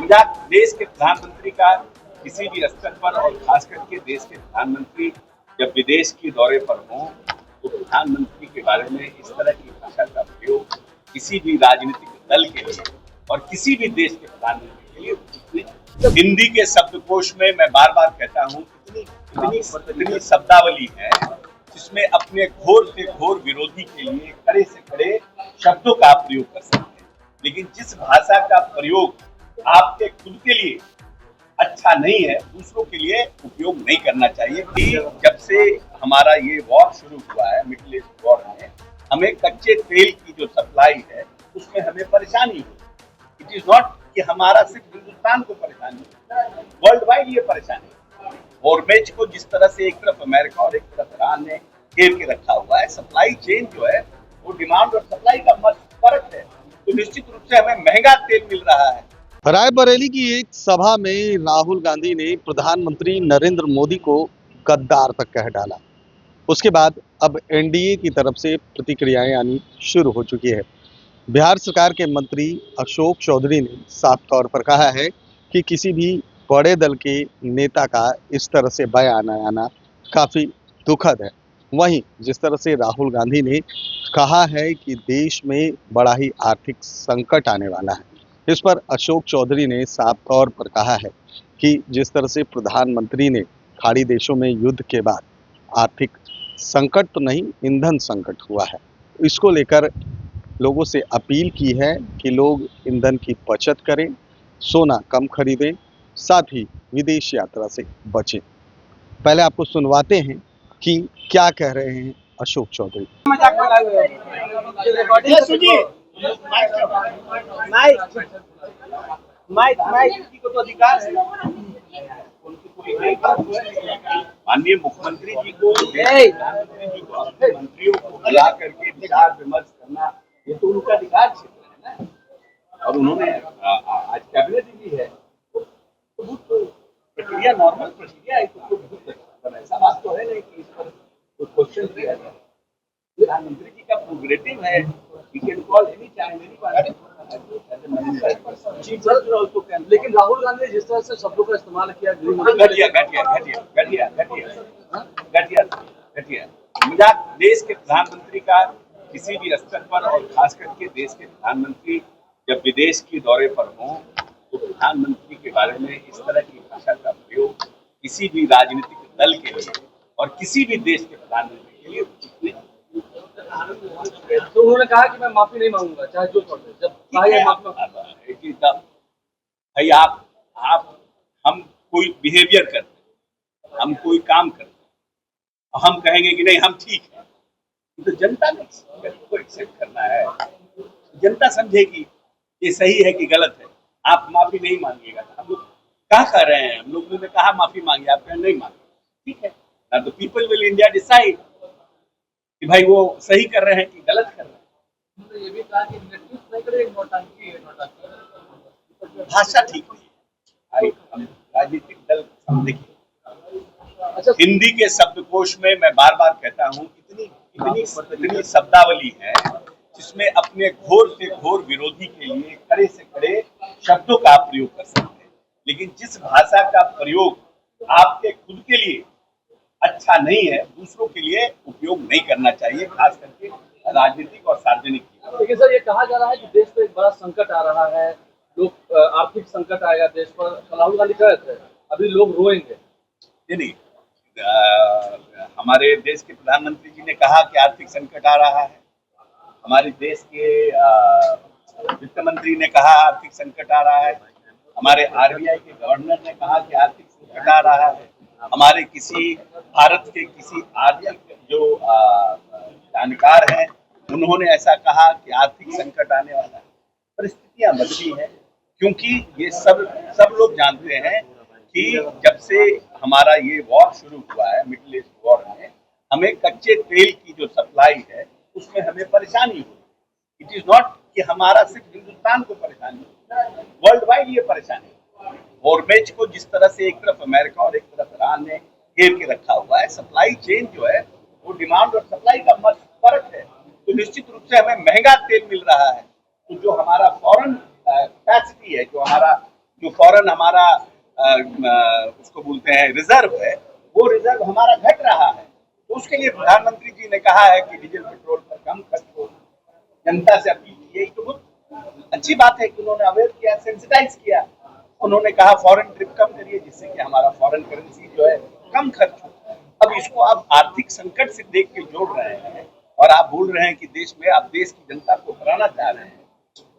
मजाक देश के प्रधानमंत्री का किसी भी स्तर पर और खास करके देश के प्रधानमंत्री जब विदेश के दौरे पर हों तो प्रधानमंत्री के बारे में इस तरह की भाषा का प्रयोग किसी भी राजनीतिक दल के लिए और किसी भी देश के प्रधानमंत्री के लिए उचित नहीं। हिंदी के शब्दकोश में मैं बार बार कहता हूँ इतनी शब्दावली है जिसमें अपने घोर से घोर विरोधी के लिए कड़े से कड़े शब्दों का प्रयोग कर सकते हैं, लेकिन जिस भाषा का प्रयोग आपके खुद के लिए अच्छा नहीं है दूसरों के लिए उपयोग नहीं करना चाहिए। कि जब से हमारा ये वॉर शुरू हुआ है मिडिल ईस्ट वॉर में हमें कच्चे तेल की जो सप्लाई है उसमें हमें परेशानी हुई। इट इज नॉट कि हमारा सिर्फ हिंदुस्तान को परेशानी है, वर्ल्ड वाइड ये परेशानी है। हॉर्मुज़ को जिस तरह से एक तरफ अमेरिका और एक तरफ ईरान ने घेर के रखा हुआ है, सप्लाई चेन जो है वो डिमांड और सप्लाई का फर्क है, तो निश्चित रूप से हमें महंगा तेल मिल रहा है। रायबरेली की एक सभा में राहुल गांधी ने प्रधानमंत्री नरेंद्र मोदी को गद्दार तक कह डाला। उसके बाद अब एनडीए की तरफ से प्रतिक्रियाएं आनी शुरू हो चुकी है। बिहार सरकार के मंत्री अशोक चौधरी ने साफ तौर पर कहा है कि किसी भी बड़े दल के नेता का इस तरह से बयान आना काफ़ी दुखद है। वहीं जिस तरह से राहुल गांधी ने कहा है कि देश में बड़ा ही आर्थिक संकट आने वाला है, इस पर अशोक चौधरी ने साफ तौर पर कहा है कि जिस तरह से प्रधानमंत्री ने खाड़ी देशों में युद्ध के बाद आर्थिक संकट तो नहीं ईंधन संकट हुआ है, इसको लेकर लोगों से अपील की है कि लोग ईंधन की बचत करें, सोना कम खरीदें, साथ ही विदेश यात्रा से बचें। पहले आपको सुनवाते हैं कि क्या कह रहे हैं अशोक चौधरी। को तो अधिकार है, माननीय मुख्यमंत्री जी को प्रधानमंत्री जी को अपने मंत्रियों को बुला करके विचार विमर्श करना ये तो उनका अधिकार क्षेत्र है ना। और उन्होंने आज कैबिनेट दी है तो प्रक्रिया नॉर्मल प्रक्रिया है, तो ऐसा बात तो है नहीं कि इस पर क्वेश्चन किया जाए। प्रधानमंत्री जी का प्रोग्रेटिव है, he can call any time anybody. लेकिन राहुल गांधी ने जिस तरह से शब्दों का इस्तेमाल किया घटिया मजाक देश के प्रधानमंत्री का किसी भी स्तर पर और खास करके देश के प्रधानमंत्री जब विदेश के दौरे पर हों तो प्रधानमंत्री के बारे में इस तरह की भाषा का प्रयोग किसी भी राजनीतिक दल के लिए और किसी भी देश के प्रधानमंत्री के लिए उचित नहीं। तो उन्होंने कहा कि मैं माफी नहीं मांगूंगा चाहे जो कर दे। जब भाई आप हम कोई बिहेवियर करते हैं, हम कोई काम करते हैं, हम कहेंगे कि नहीं हम ठीक है, तो जनता ने को एक्सेप्ट करना है। जनता समझेगी ये सही है कि गलत है। आप माफी नहीं मांगिएगा, हम लोग क्या कर रहे हैं, हम लोगों ने कहा माफी मांगिए, आप नहीं मांगे, ठीक है ना, तो पीपल विल इंडिया डिसाइड कि भाई वो सही कर रहे हैं कि गलत कर रहे हैं। ये भी कहा कि नहीं करे नोटंकी भाषा ठीक नहीं है, राजनीतिक दल देखिए। अच्छा, हिंदी के शब्दकोश में मैं बार बार कहता हूँ इतनी शब्दावली है जिसमें अपने घोर से घोर विरोधी के लिए कड़े से कड़े शब्दों का प्रयोग कर सकते हैं, लेकिन जिस भाषा का प्रयोग आपके खुद के लिए अच्छा नहीं है दूसरों के लिए उपयोग नहीं करना चाहिए, खास करके राजनीतिक और सार्वजनिक। लेकिन सर ये कहा जा रहा है कि देश पे एक बड़ा संकट आ रहा है, लोग आर्थिक संकट आएगा देश पर। राहुल गांधी कह रहे थे अभी लोग रोएंगे। नहीं, हमारे देश के प्रधानमंत्री जी ने कहा कि आर्थिक संकट आ रहा है, हमारे देश के वित्त मंत्री ने कहा आर्थिक संकट आ रहा है, हमारे आरबीआई के गवर्नर ने कहा कि आर्थिक संकट आ रहा है, हमारे किसी भारत के किसी आर्थिक जो जानकार हैं उन्होंने ऐसा कहा कि आर्थिक संकट आने वाला है। परिस्थितियां बदली हैं क्योंकि ये सब लोग जानते हैं कि जब से हमारा ये वॉर शुरू हुआ है मिडिल ईस्ट वॉर में हमें कच्चे तेल की जो सप्लाई है उसमें हमें परेशानी हुई। इट इज नॉट कि हमारा सिर्फ हिंदुस्तान को परेशानी हुई, वर्ल्ड वाइड ये परेशानी है। हॉर्मुज़ को जिस तरह से एक तरफ अमेरिका और एक तरफ ईरान ने घेर के रखा हुआ है, सप्लाई चेन जो है वो डिमांड और सप्लाई का फर्क है, तो निश्चित रूप से हमें महंगा तेल मिल रहा है। तो जो हमारा फॉरेन कैपेसिटी है, जो हमारा जो फौरन हमारा उसको बोलते हैं रिजर्व है, वो रिजर्व हमारा घट रहा है। तो उसके लिए प्रधानमंत्री जी ने कहा है कि डीजल पेट्रोल पर कम खर्च हो, जनता से अपील की है। तो बहुत अच्छी बात है कि उन्होंने अवेयर किया, सेंसिटाइज किया। उन्होंने कहा फॉरेन ट्रिप कम करिए, जिससे कि हमारा फॉरेन करेंसी जो है कम खर्च हो। अब इसको आप आर्थिक संकट से देख के जोड़ रहे हैं और आप बोल रहे हैं कि देश में आप देश की जनता को हराना चाह रहे हैं।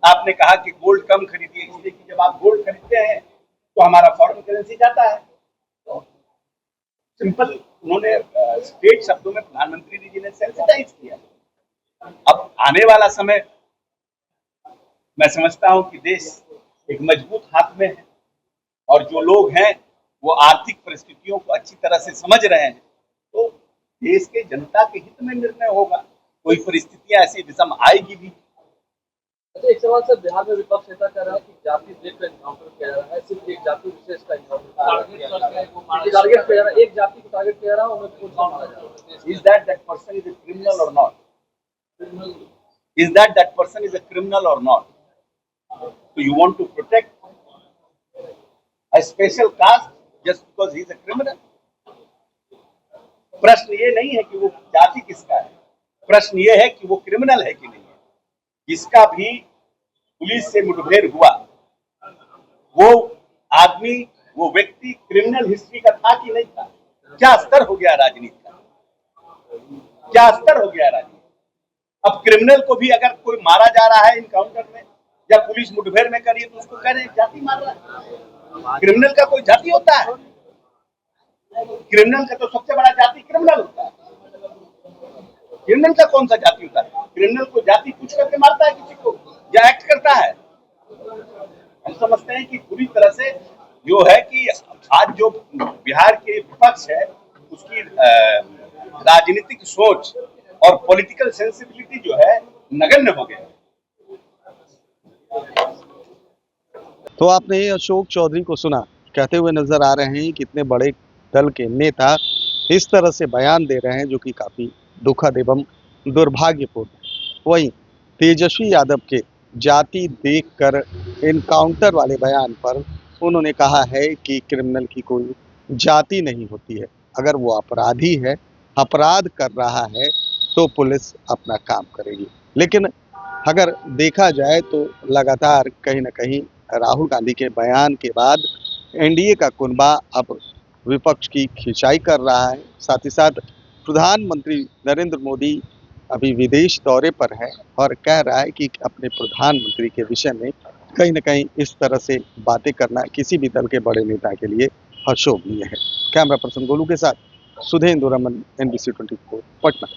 आपने कहा कि गोल्ड कम खरीदिए, इसलिए कि जब आप गोल्ड खरीदते हैं तो हमारा फॉरेन करेंसी जाता है। तो सिंपल उन्होंने स्ट्रेट शब्दों में प्रधानमंत्री जी ने सेंसिटाइज किया। अब आने वाला समय मैं समझता हूं कि देश एक मजबूत हाथ में है और जो लोग हैं वो आर्थिक परिस्थितियों को अच्छी तरह से समझ रहे हैं। तो देश के जनता के हित में निर्णय होगा। कोई परिस्थितियां ऐसी विषम आएगी भी। अच्छा, एक सवाल सर, बिहार में विपक्ष नेता कह रहा है कि जाति देख कर एनकाउंटर किया जा रहा है, सिर्फ एक जाति विशेष का एनकाउंटर टारगेट किया जा रहा है, एक जाति को टारगेट किया जा रहा है, उन्हें कौन सा मारा जा रहा है? Is that person is a criminal or not? Is that person is a criminal or not? So you want to protect a special caste just because he is a criminal? प्रश्न ये नहीं है कि वो जाति किसका है, प्रश्न ये है कि वो क्रिमिनल है कि नहीं है। जिसका भी पुलिस से मुठभेड़ हुआ वो आदमी, वो व्यक्ति क्रिमिनल हिस्ट्री का था कि नहीं था? क्या स्तर हो गया राजनीति का, क्या स्तर हो गया राजनीति? अब क्रिमिनल को भी अगर कोई मारा जा रहा है इनकाउंटर में या पुलिस मुठभेड़ में करिए तो उसको कह रहे हैं जाति मार रहा है। क्रिमिनल का कोई जाति होता है? क्रिमिनल का तो सबसे बड़ा जाति क्रिमिनल होता है। क्रिमिनल का कौन सा जाति होता है? क्रिमिनल को जाति पूछ करके मारता है किसी को या एक्ट करता है? हम समझते हैं कि पूरी तरह से जो है कि आज जो बिहार के विपक्ष है उसकी राजनीतिक सोच और पॉलिटिकल सेंसिबिलिटी जो है नगण्य हो गया। तो आपने अशोक चौधरी को सुना, कहते हुए नजर आ रहे हैं कि इतने बड़े दल के नेता इस तरह से बयान दे रहे हैं जो कि काफ़ी दुखद एवं दुर्भाग्यपूर्ण। वहीं तेजस्वी यादव के जाति देखकर एनकाउंटर वाले बयान पर उन्होंने कहा है कि क्रिमिनल की कोई जाति नहीं होती है। अगर वो अपराधी है, अपराध कर रहा है तो पुलिस अपना काम करेगी। लेकिन अगर देखा जाए तो लगातार कहीं ना कहीं राहुल गांधी के बयान के बाद एनडीए का कुनबा अब विपक्ष की खिंचाई कर रहा है। साथ ही साथ प्रधानमंत्री नरेंद्र मोदी अभी विदेश दौरे पर है और कह रहा है कि अपने प्रधानमंत्री के विषय में कहीं ना कहीं इस तरह से बातें करना किसी भी दल के बड़े नेता के लिए अशोभनीय है। कैमरा पर्सन गोलू के साथ सुधेंद्र रमन, NBC 24 पटना।